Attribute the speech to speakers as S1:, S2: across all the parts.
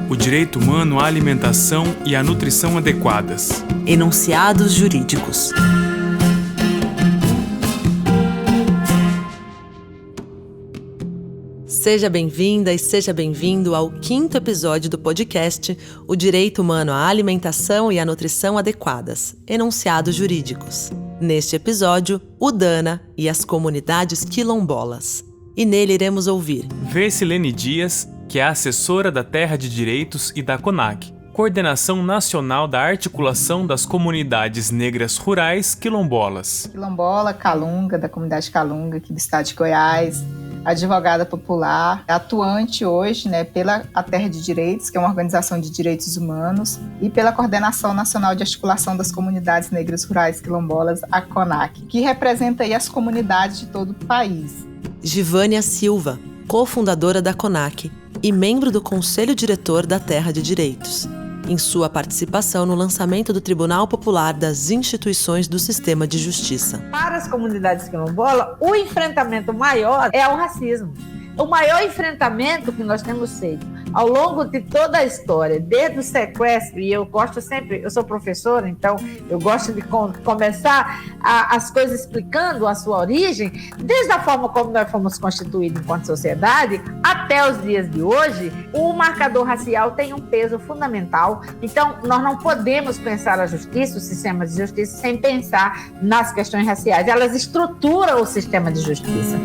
S1: O direito humano à alimentação e à nutrição adequadas.
S2: Enunciados jurídicos. Seja bem-vinda e seja bem-vindo ao 5º episódio do podcast O Direito Humano à Alimentação e à Nutrição Adequadas, Enunciados Jurídicos. Neste episódio, o Dana e as comunidades quilombolas. E nele iremos ouvir
S1: Vercilene Dias, que é assessora da Terra de Direitos e da CONAC, Coordenação Nacional da Articulação das Comunidades Negras Rurais Quilombolas.
S3: Quilombola, Calunga, da comunidade Calunga, aqui do estado de Goiás, advogada popular, atuante hoje, pela a Terra de Direitos, que é uma organização de direitos humanos, e pela Coordenação Nacional de Articulação das Comunidades Negras Rurais Quilombolas, a CONAC, que representa aí as comunidades de todo o país.
S2: Givânia Silva, cofundadora da CONAC e membro do Conselho Diretor da Terra de Direitos, em sua participação no lançamento do Tribunal Popular das Instituições do Sistema de Justiça.
S4: Para as comunidades quilombolas, o enfrentamento maior é ao racismo. O maior enfrentamento que nós temos feito ao longo de toda a história, desde o sequestro, e eu sou professora, então eu gosto de começar as coisas explicando a sua origem, desde a forma como nós fomos constituídos enquanto sociedade, até os dias de hoje, o marcador racial tem um peso fundamental. Então, nós não podemos pensar a justiça, o sistema de justiça, sem pensar nas questões raciais. Elas estruturam o sistema de justiça.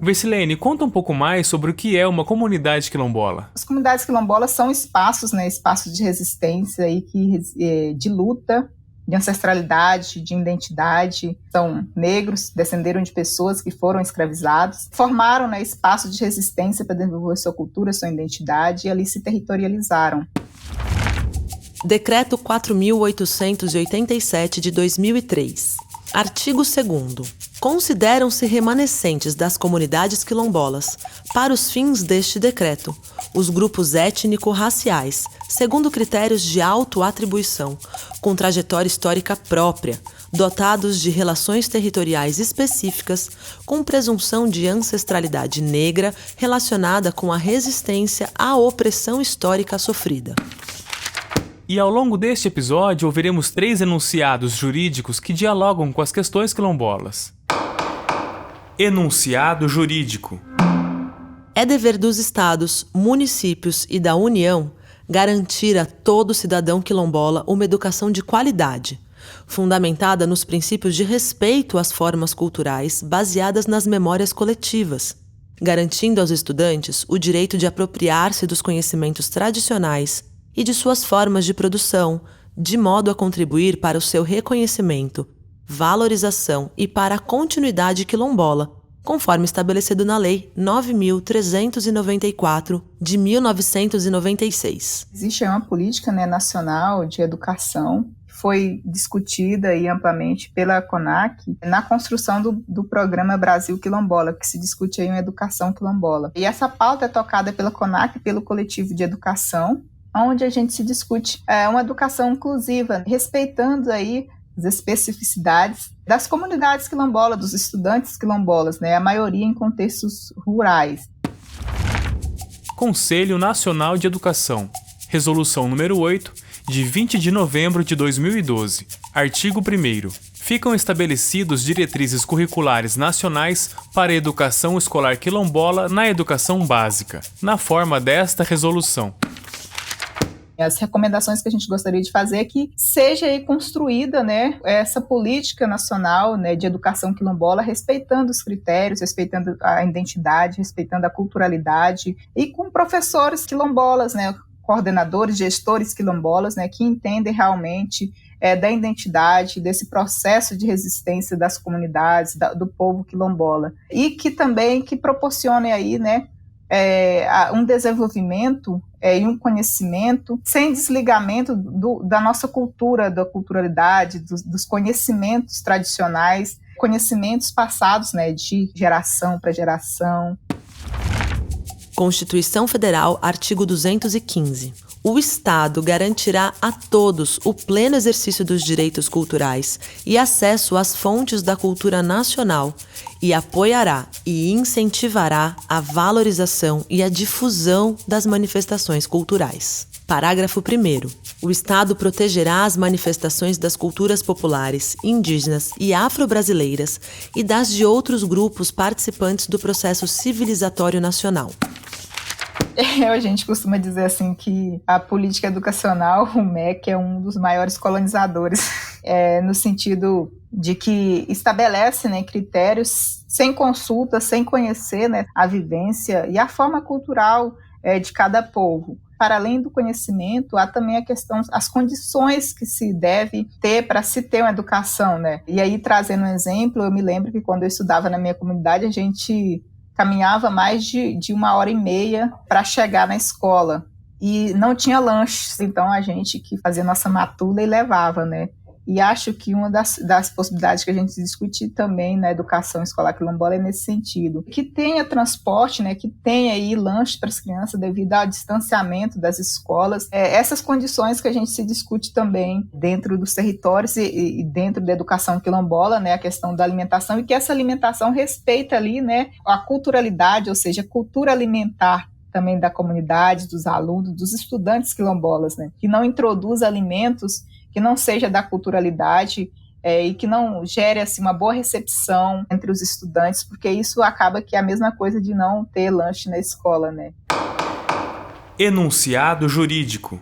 S1: Vercilene, conta um pouco mais sobre o que é uma comunidade quilombola.
S3: As comunidades quilombolas são espaços, espaços de resistência e de luta, de ancestralidade, de identidade. São negros, descenderam de pessoas que foram escravizados, formaram espaços de resistência para desenvolver sua cultura, sua identidade, e ali se territorializaram.
S2: Decreto 4.887 de 2003. Artigo 2º. Consideram-se remanescentes das comunidades quilombolas, para os fins deste decreto, os grupos étnico-raciais, segundo critérios de autoatribuição, com trajetória histórica própria, dotados de relações territoriais específicas, com presunção de ancestralidade negra relacionada com a resistência à opressão histórica sofrida.
S1: E ao longo deste episódio ouviremos 3 enunciados jurídicos que dialogam com as questões quilombolas. Enunciado jurídico.
S2: É dever dos estados, municípios e da União garantir a todo cidadão quilombola uma educação de qualidade, fundamentada nos princípios de respeito às formas culturais baseadas nas memórias coletivas, garantindo aos estudantes o direito de apropriar-se dos conhecimentos tradicionais e de suas formas de produção, de modo a contribuir para o seu reconhecimento, valorização e para a continuidade quilombola, conforme estabelecido na Lei 9.394, de 1996.
S3: Existe uma política nacional de educação que foi discutida amplamente pela CONAC na construção do programa Brasil Quilombola, que se discute uma educação quilombola. E essa pauta é tocada pela CONAC, pelo coletivo de educação, onde a gente se discute uma educação inclusiva, respeitando as especificidades das comunidades quilombolas, dos estudantes quilombolas, a maioria em contextos rurais.
S1: Conselho Nacional de Educação, Resolução número 8, de 20 de novembro de 2012, artigo 1º. Ficam estabelecidos diretrizes curriculares nacionais para a educação escolar quilombola na educação básica, na forma desta resolução.
S3: As recomendações que a gente gostaria de fazer é que seja construída essa política nacional de educação quilombola, respeitando os critérios, respeitando a identidade, respeitando a culturalidade, e com professores quilombolas, coordenadores, gestores quilombolas, que entendem realmente da identidade, desse processo de resistência das comunidades, do povo quilombola, e que também proporcionem um desenvolvimento e um conhecimento sem desligamento da nossa cultura, da culturalidade, dos conhecimentos tradicionais, conhecimentos passados, né, de geração para geração.
S2: Constituição Federal, artigo 215. O Estado garantirá a todos o pleno exercício dos direitos culturais e acesso às fontes da cultura nacional e apoiará e incentivará a valorização e a difusão das manifestações culturais. Parágrafo 1º. O Estado protegerá as manifestações das culturas populares, indígenas e afro-brasileiras e das de outros grupos participantes do processo civilizatório nacional.
S3: A gente costuma dizer assim que a política educacional, o MEC, é um dos maiores colonizadores, no sentido de que estabelece, né, critérios sem consulta, sem conhecer, né, a vivência e a forma cultural de cada povo. Para além do conhecimento, há também a questão, as condições que se deve ter para se ter uma educação, né? E aí, trazendo um exemplo, eu me lembro que quando eu estudava na minha comunidade, a gente caminhava mais de 1h30 para chegar na escola. E não tinha lanches, então a gente que fazia nossa matula e levava, né? E acho que uma das possibilidades que a gente discute também na educação escolar quilombola é nesse sentido. Que tenha transporte, né, que tenha aí lanche para as crianças devido ao distanciamento das escolas. Essas condições que a gente se discute também dentro dos territórios e dentro da educação quilombola, né, a questão da alimentação, e que essa alimentação respeita ali, né, a culturalidade, ou seja, a cultura alimentar também da comunidade, dos alunos, dos estudantes quilombolas, né, que não introduz alimentos que não seja da culturalidade e que não gere assim, uma boa recepção entre os estudantes, porque isso acaba que é a mesma coisa de não ter lanche na escola, né?
S1: Enunciado jurídico.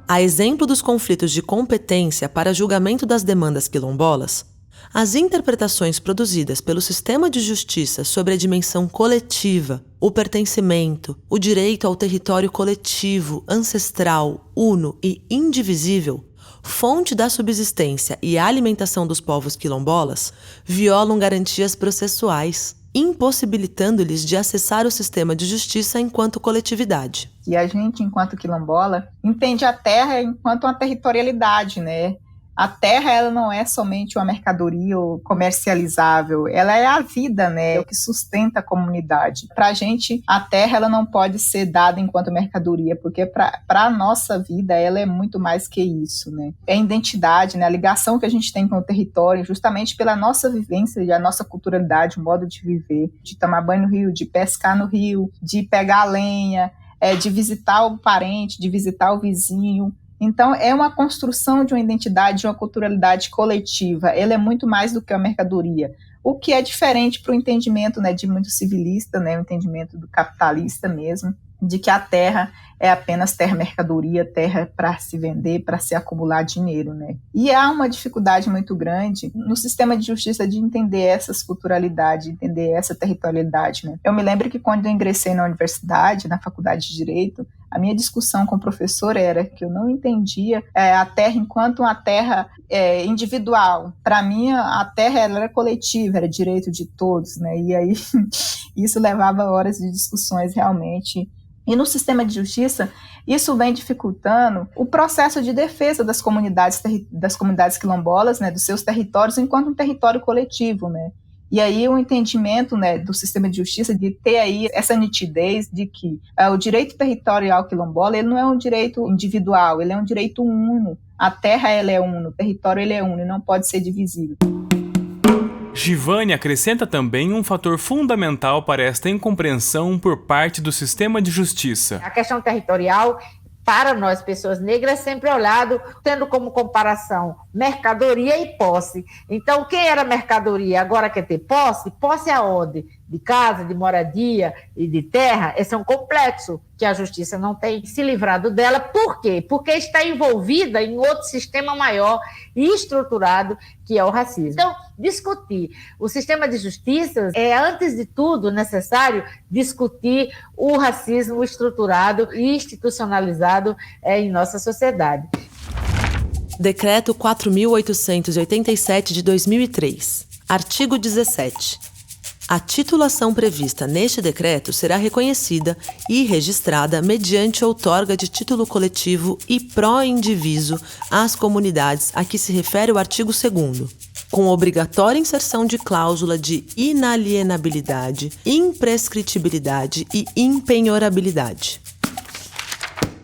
S2: A exemplo dos conflitos de competência para julgamento das demandas quilombolas, as interpretações produzidas pelo sistema de justiça sobre a dimensão coletiva, o pertencimento, o direito ao território coletivo, ancestral, uno e indivisível, fonte da subsistência e alimentação dos povos quilombolas, violam garantias processuais, impossibilitando-lhes de acessar o sistema de justiça enquanto coletividade.
S3: E a gente, enquanto quilombola, entende a terra enquanto uma territorialidade, né? A terra, ela não é somente uma mercadoria comercializável, ela é a vida, né? É o que sustenta a comunidade. Para a gente, a terra, ela não pode ser dada enquanto mercadoria, porque para a nossa vida, ela é muito mais que isso, né? É a identidade, né? A ligação que a gente tem com o território, justamente pela nossa vivência e a nossa culturalidade, o modo de viver, de tomar banho no rio, de pescar no rio, de pegar a lenha, de visitar o parente, de visitar o vizinho. Então, é uma construção de uma identidade, de uma culturalidade coletiva. Ela é muito mais do que uma mercadoria. O que é diferente para o entendimento, né, de muito civilista, né, o entendimento do capitalista mesmo, de que a terra é apenas terra mercadoria, terra para se vender, para se acumular dinheiro, né? E há uma dificuldade muito grande no sistema de justiça de entender essas culturalidades, entender essa territorialidade, né? Eu me lembro que quando eu ingressei na universidade, na faculdade de Direito, a minha discussão com o professor era que eu não entendia a terra enquanto uma terra individual. Para mim, a terra ela era coletiva, era direito de todos, né? E aí isso levava horas de discussões realmente. E no sistema de justiça, isso vem dificultando o processo de defesa das comunidades quilombolas, né, dos seus territórios, enquanto um território coletivo, né? E aí o entendimento, né, do sistema de justiça de ter aí essa nitidez de que o direito territorial quilombola, ele não é um direito individual, ele é um direito uno. A terra, ela é uno, o território, ele é uno e não pode ser divisível.
S1: Givane acrescenta também um fator fundamental para esta incompreensão por parte do sistema de justiça.
S4: A questão territorial, para nós, pessoas negras, sempre olhado, tendo como comparação mercadoria e posse. Então, quem era mercadoria agora quer ter posse? Posse aonde? De casa, de moradia e de terra? Esse é um complexo que a justiça não tem se livrado dela. Por quê? Porque está envolvida em outro sistema maior e estruturado, que é o racismo. Então, discutir o sistema de justiça é, antes de tudo, necessário discutir o racismo estruturado e institucionalizado em nossa sociedade.
S2: Decreto 4.887 de 2003. Artigo 17. A titulação prevista neste decreto será reconhecida e registrada mediante outorga de título coletivo e pró-indiviso às comunidades a que se refere o artigo 2º. com obrigatória inserção de cláusula de inalienabilidade, imprescritibilidade e impenhorabilidade.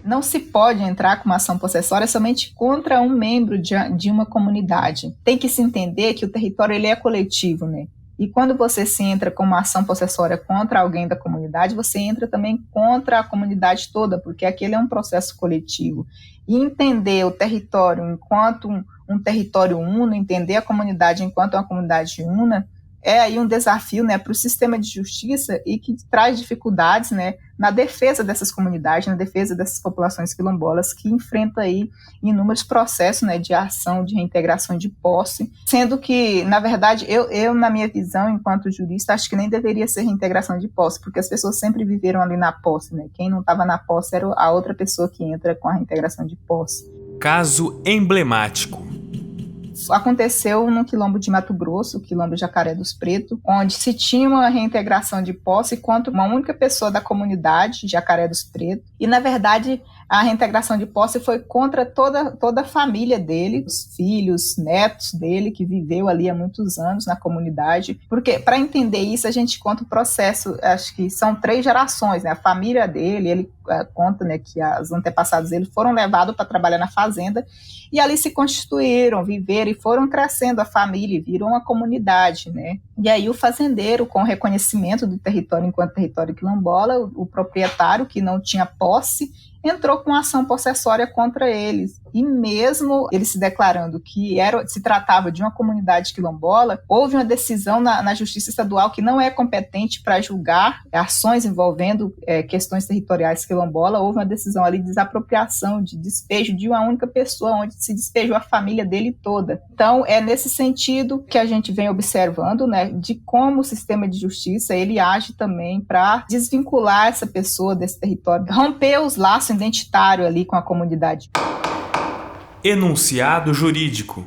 S3: Não se pode entrar com uma ação possessória somente contra um membro de uma comunidade. Tem que se entender que o território ele é coletivo, né? E quando você se entra com uma ação possessória contra alguém da comunidade, você entra também contra a comunidade toda, porque aquele é um processo coletivo. E entender o território enquanto um território uno, entender a comunidade enquanto uma comunidade una, é aí um desafio, né, para o sistema de justiça e que traz dificuldades, né, na defesa dessas comunidades, na defesa dessas populações quilombolas que enfrentam aí inúmeros processos, né, de ação, de reintegração de posse, sendo que, na verdade, eu na minha visão, enquanto jurista, acho que nem deveria ser reintegração de posse, porque as pessoas sempre viveram ali na posse, né, quem não estava na posse era a outra pessoa que entra com a reintegração de posse.
S1: Caso emblemático.
S3: Aconteceu no quilombo de Mato Grosso, o quilombo Jacaré dos Pretos, onde se tinha uma reintegração de posse contra uma única pessoa da comunidade, Jacaré dos Pretos, e na verdade a reintegração de posse foi contra toda a família dele, os filhos, netos dele, que viveu ali há muitos anos na comunidade, porque para entender isso a gente conta o processo, acho que são 3 gerações, né? A família dele, ele conta, né, que os antepassados dele foram levados para trabalhar na fazenda e ali se constituíram, viveram e foram crescendo a família, viram uma comunidade, né? E aí o fazendeiro, com o reconhecimento do território enquanto território quilombola, o proprietário que não tinha posse, entrou com ação possessória contra eles. E mesmo ele se declarando que se tratava de uma comunidade quilombola, houve uma decisão na Justiça Estadual que não é competente para julgar ações envolvendo questões territoriais quilombola. Houve uma decisão ali de desapropriação, de despejo de uma única pessoa, onde se despejou a família dele toda. Então, é nesse sentido que a gente vem observando, né, de como o sistema de justiça ele age também para desvincular essa pessoa desse território, romper os laços identitários ali com a comunidade.
S1: Enunciado jurídico.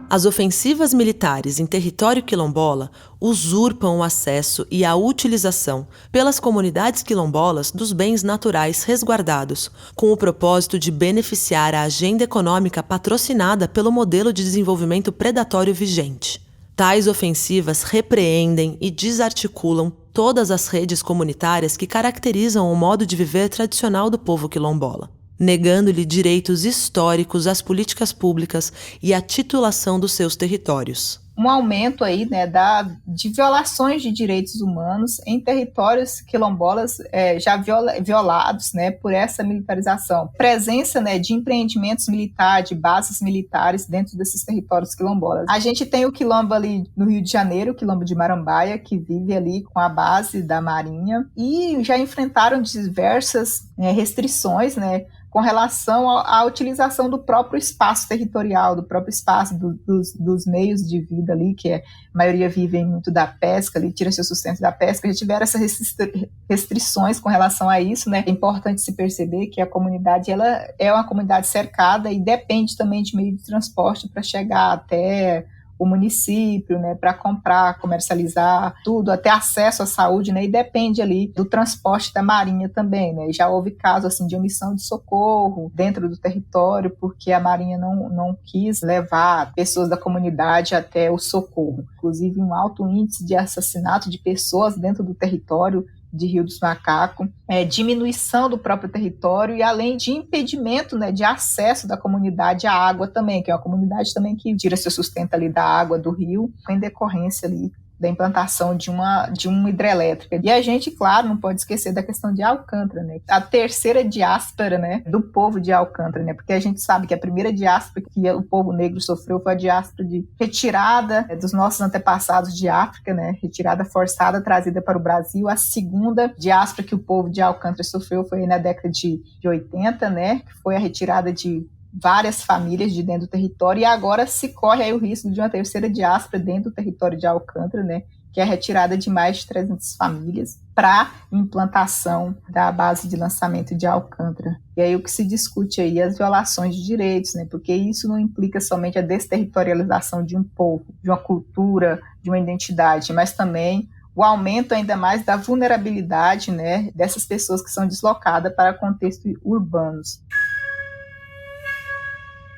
S2: As ofensivas militares em território quilombola usurpam o acesso e a utilização pelas comunidades quilombolas dos bens naturais resguardados, com o propósito de beneficiar a agenda econômica patrocinada pelo modelo de desenvolvimento predatório vigente. Tais ofensivas repreendem e desarticulam todas as redes comunitárias que caracterizam o modo de viver tradicional do povo quilombola, negando-lhe direitos históricos às políticas públicas e à titulação dos seus territórios.
S3: Um aumento aí, né, de violações de direitos humanos em territórios quilombolas já violados, né, por essa militarização. Presença, né, de empreendimentos militares, de bases militares dentro desses territórios quilombolas. A gente tem o quilombo ali no Rio de Janeiro, o quilombo de Marambaia, que vive ali com a base da Marinha e já enfrentaram diversas restrições, né, com relação à utilização do próprio espaço territorial, do próprio espaço dos meios de vida ali, que a maioria vive muito da pesca, ali tira seu sustento da pesca. Já tiveram essas restrições com relação a isso, né? É importante se perceber que a comunidade ela é uma comunidade cercada e depende também de meio de transporte para chegar até o município, né, para comprar, comercializar tudo, até acesso à saúde, né, e depende ali do transporte da Marinha também, né, já houve casos assim de omissão de socorro dentro do território, porque a Marinha não quis levar pessoas da comunidade até o socorro, inclusive um alto índice de assassinato de pessoas dentro do território de Rio dos Macacos, diminuição do próprio território e além de impedimento, né, de acesso da comunidade à água também, que é uma comunidade também que tira seu sustento ali da água do rio, em decorrência ali da implantação de uma hidrelétrica. E a gente, claro, não pode esquecer da questão de Alcântara, né? A terceira diáspora, né, do povo de Alcântara, né? Porque a gente sabe que a primeira diáspora que o povo negro sofreu foi a diáspora de retirada dos nossos antepassados de África, né? Retirada forçada, trazida para o Brasil. A segunda diáspora que o povo de Alcântara sofreu foi na década de 80, né? Que foi a retirada de várias famílias de dentro do território, e agora se corre aí o risco de uma terceira diáspora dentro do território de Alcântara, né, que é a retirada de mais de 300 famílias para implantação da base de lançamento de Alcântara. E aí o que se discute aí é as violações de direitos, né, porque isso não implica somente a desterritorialização de um povo, de uma cultura, de uma identidade, mas também o aumento ainda mais da vulnerabilidade, né, dessas pessoas que são deslocadas para contextos urbanos.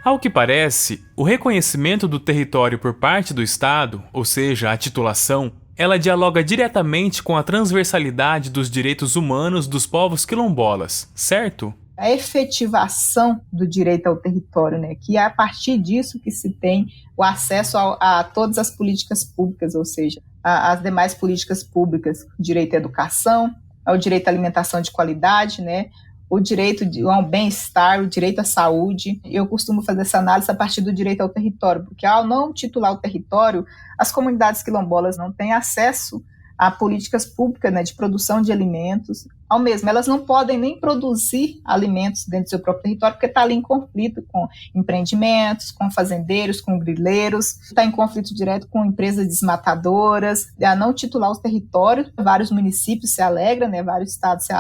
S1: Ao que parece, o reconhecimento do território por parte do Estado, ou seja, a titulação, ela dialoga diretamente com a transversalidade dos direitos humanos dos povos quilombolas, certo?
S3: A efetivação do direito ao território, né? Que é a partir disso que se tem o acesso a todas as políticas públicas, ou seja, as demais políticas públicas, direito à educação, ao direito à alimentação de qualidade, né? O direito ao bem-estar, o direito à saúde. Eu costumo fazer essa análise a partir do direito ao território, porque ao não titular o território, as comunidades quilombolas não têm acesso a políticas públicas, né, de produção de alimentos. Ao mesmo, elas não podem nem produzir alimentos dentro do seu próprio território, porque está ali em conflito com empreendimentos, com fazendeiros, com grileiros, está em conflito direto com empresas desmatadoras. A não titular os territórios, vários municípios se alegram, né, vários estados se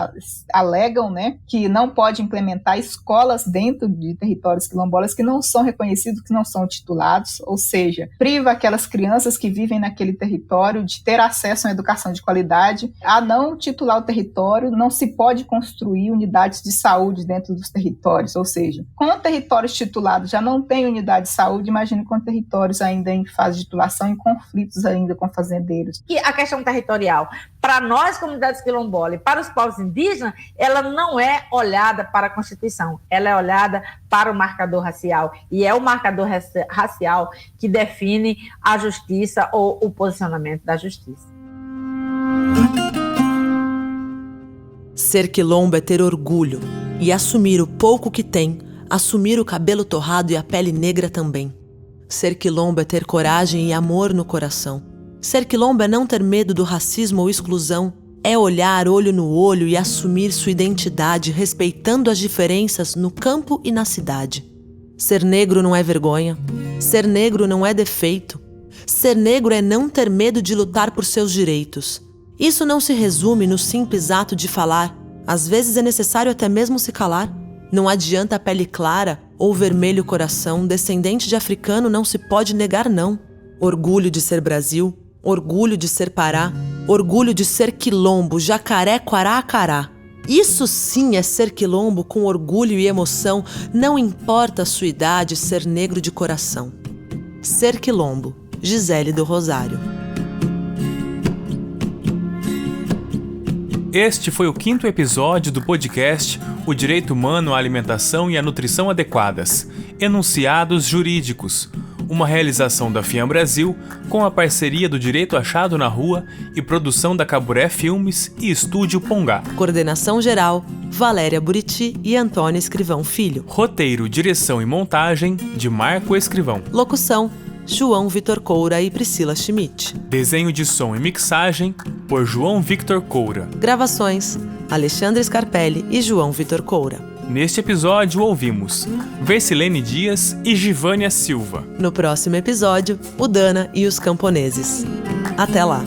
S3: alegam, né, que não pode implementar escolas dentro de territórios quilombolas que não são reconhecidos, que não são titulados, ou seja, priva aquelas crianças que vivem naquele território de ter acesso a uma educação de qualidade. A não titular o território, não se pode construir unidades de saúde dentro dos territórios, ou seja, com territórios titulados já não tem unidade de saúde, imagine com territórios ainda em fase de titulação, em conflitos ainda com fazendeiros.
S4: E a questão territorial, para nós, comunidades quilombolas, e para os povos indígenas, ela não é olhada para a Constituição, ela é olhada para o marcador racial, e é o marcador racial que define a justiça ou o posicionamento da justiça.
S2: Ser quilombo é ter orgulho e assumir o pouco que tem, assumir o cabelo torrado e a pele negra também. Ser quilombo é ter coragem e amor no coração. Ser quilombo é não ter medo do racismo ou exclusão, é olhar olho no olho e assumir sua identidade respeitando as diferenças no campo e na cidade. Ser negro não é vergonha, ser negro não é defeito. Ser negro é não ter medo de lutar por seus direitos. Isso não se resume no simples ato de falar. Às vezes é necessário até mesmo se calar. Não adianta a pele clara ou vermelho coração, descendente de africano não se pode negar não. Orgulho de ser Brasil, orgulho de ser Pará, orgulho de ser quilombo, jacaré, quará, acará. Isso sim é ser quilombo com orgulho e emoção, não importa a sua idade, ser negro de coração. Ser quilombo, Gisele do Rosário.
S1: Este foi o 5º episódio do podcast O Direito Humano à Alimentação e à Nutrição Adequadas, Enunciados Jurídicos, uma realização da FIAM Brasil com a parceria do Direito Achado na Rua e produção da Caburé Filmes e Estúdio Pongá.
S2: Coordenação geral, Valéria Buriti e Antônio Escrivão Filho.
S1: Roteiro, direção e montagem de Marco Escrivão.
S2: Locução, João Vitor Coura e Priscila Schmidt.
S1: Desenho de som e mixagem por João Victor Coura.
S2: Gravações, Alexandre Scarpelli e João Vitor Coura.
S1: Neste episódio ouvimos Versilene Dias e Givânia Silva.
S2: No próximo episódio, o Dana e os Camponeses. Até lá!